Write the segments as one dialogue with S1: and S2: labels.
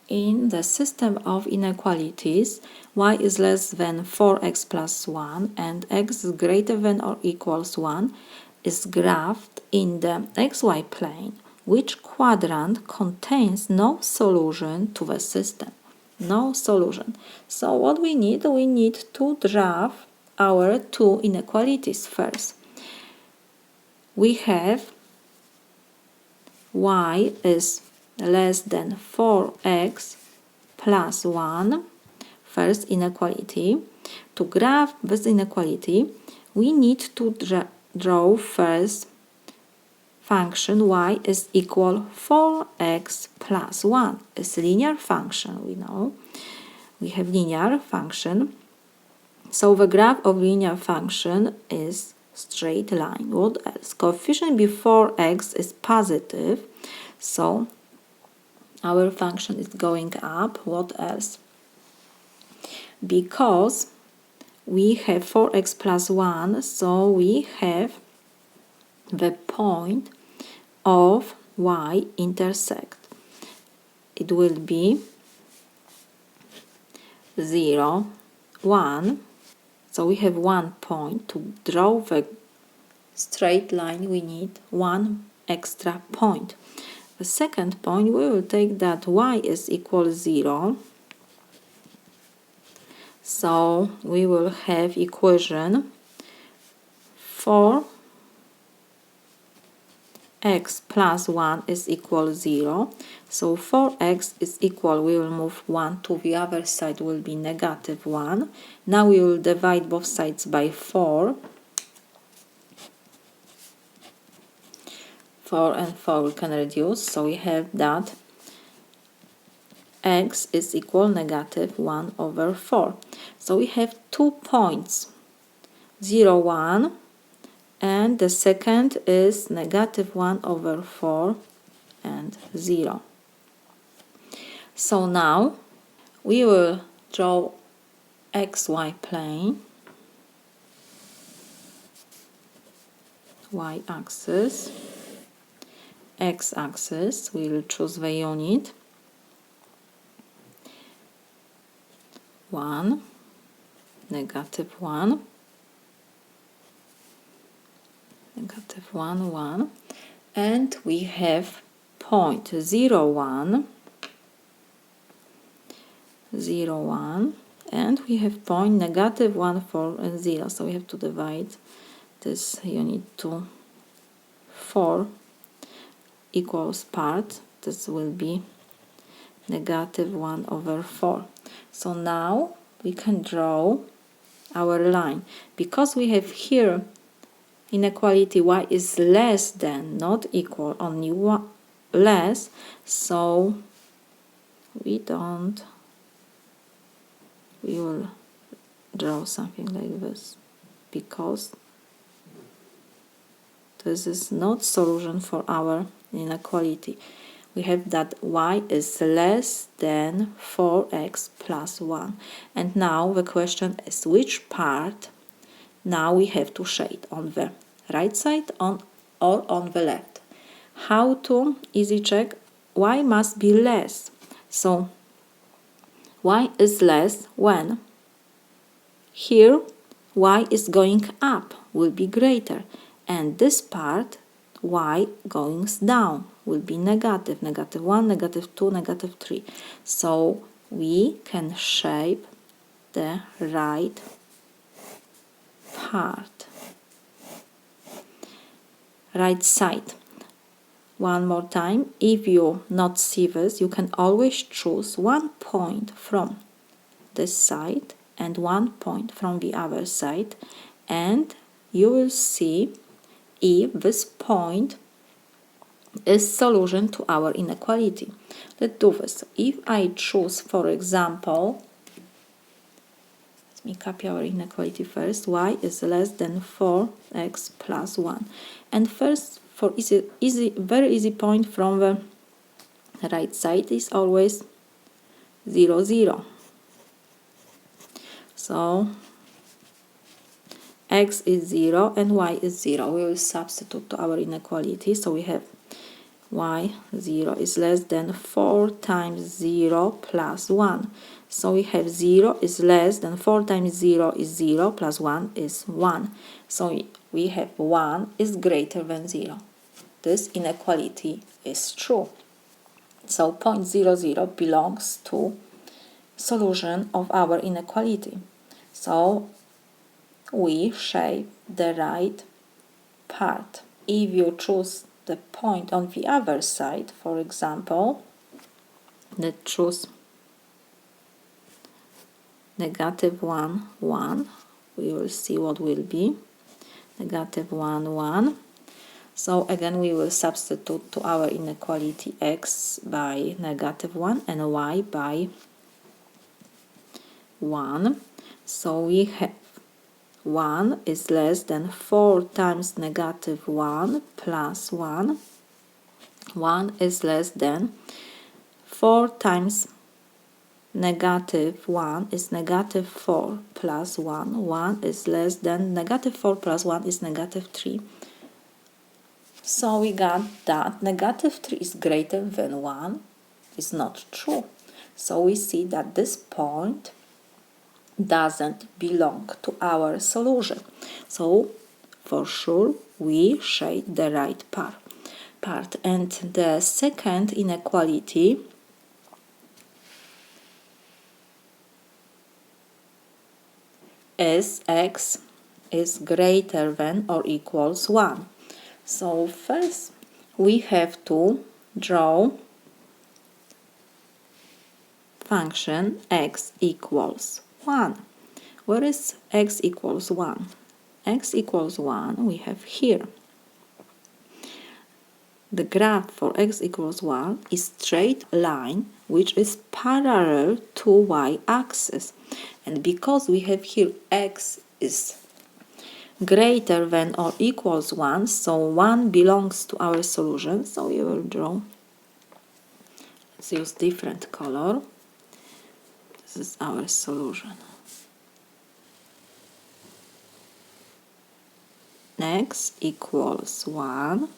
S1: In the system of inequalities, y is less than 4x plus 1 and x is greater than or equals 1 is graphed in the xy plane. Which quadrant contains no solution to the system? No solution. So what we need to draw our two inequalities first. We have y is less than 4x plus 1, first inequality. To graph this inequality, we need to draw first function y is equal 4x plus 1. It's a linear function, we know. We have linear function. So the graph of linear function is straight line. What else? Coefficient before x is positive, so our function is going up. What else? Because we have 4x plus 1, so we have the point of y intersect. It will be 0, 1. So we have 1 point. To draw the straight line, we need 1 extra point. The second point, we will take that y is equal 0. So we will have equation 4x plus 1 is equal 0. So 4x is equal, we will move 1 to the other side, will be negative 1. Now we will divide both sides by 4. 4 and 4 we can reduce, so we have that x is equal negative 1 over 4. So we have 2 points, 0, 1, and the second is negative 1 over 4 and 0. So now we will draw xy plane, y-axis, x-axis, we will choose the unit 1, negative 1, negative 1, 1, and we have point 0, 1, 0, 1, and we have point negative 1, 4, and 0. So we have to divide this unit to 4 equals part. This will be negative 1 over 4. So now we can draw our line. Because we have here inequality y is less than, not equal, only one less, so we will draw something like this, because this is not solution for our inequality. We have that y is less than 4x plus 1. And now the question is which part now we have to shade, on the right side or on the left. How to easy check? Y must be less. So y is less when here y is going up, will be greater, and this part y going down will be negative, negative 1, negative 2, negative 3. So we can shape the right part, right side. One more time, if you not see this, you can always choose 1 point from this side and 1 point from the other side, and you will see if this point is solution to our inequality. Let's do this. If I choose, for example, let me copy our inequality first, y is less than 4x plus 1. And first, for very easy point from the right side is always 0, 0. So x is 0 and y is 0. We will substitute to our inequality. So we have y0 is less than 4 times 0 plus 1. So we have 0 is less than 4 times 0 is 0 plus 1 is 1. So we have 1 is greater than 0. This inequality is true. So point 0, belongs to solution of our inequality. So we shape the right part. If you choose the point on the other side, for example, let's choose negative 1, 1. We will see what will be. Negative 1, 1. So again we will substitute to our inequality x by negative 1 and y by 1. So we have 1 is less than 4 times negative 1 plus 1. 1 is less than 4 times negative 1 is negative 4 plus 1. 1 is less than negative 4 plus 1 is negative 3. So we got that negative 3 is greater than 1 is not true. So we see that this point doesn't belong to our solution. So for sure we shade the right part. And the second inequality is x is greater than or equals 1. So first we have to draw function x equals 1. Where is x equals 1? X equals 1 we have here. The graph for x equals 1 is straight line which is parallel to y-axis. And because we have here x is greater than or equals 1, so 1 belongs to our solution. So we will draw, let's use different color. This is our solution. X equals 1.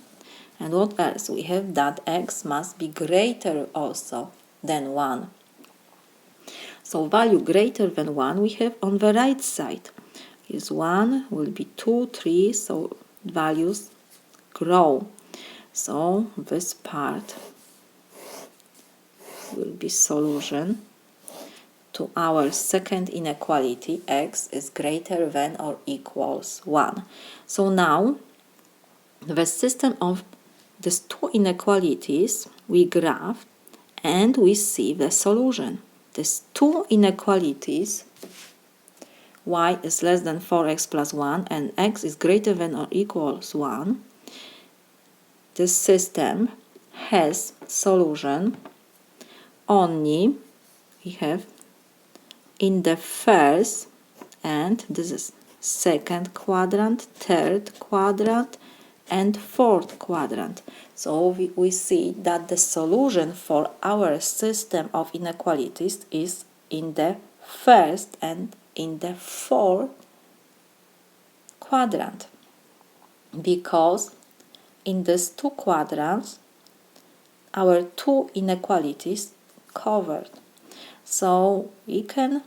S1: And what else? We have that x must be greater also than 1. So value greater than 1 we have on the right side. Is 1 will be 2, 3, so values grow. So this part will be solution to our second inequality, x is greater than or equals 1. So now the system of these two inequalities we graph and we see the solution. These two inequalities, y is less than 4x plus 1 and x is greater than or equals 1, this system has solution only we have in the first, and this is second quadrant, third quadrant and fourth quadrant. So we see that the solution for our system of inequalities is in the first and in the fourth quadrant, because in these two quadrants our two inequalities covered. So we can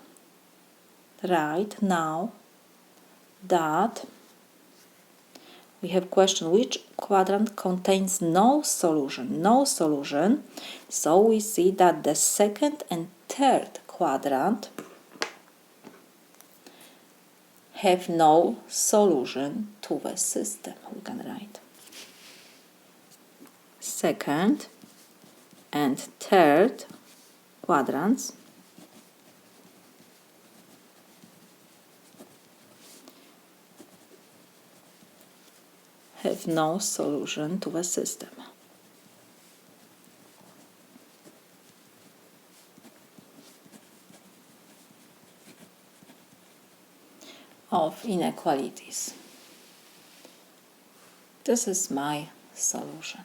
S1: write now that we have question which quadrant contains no solution. No solution. So we see that the second and third quadrant have no solution to the system. We can write second and third quadrants have no solution to the system. Of inequalities. This is my solution.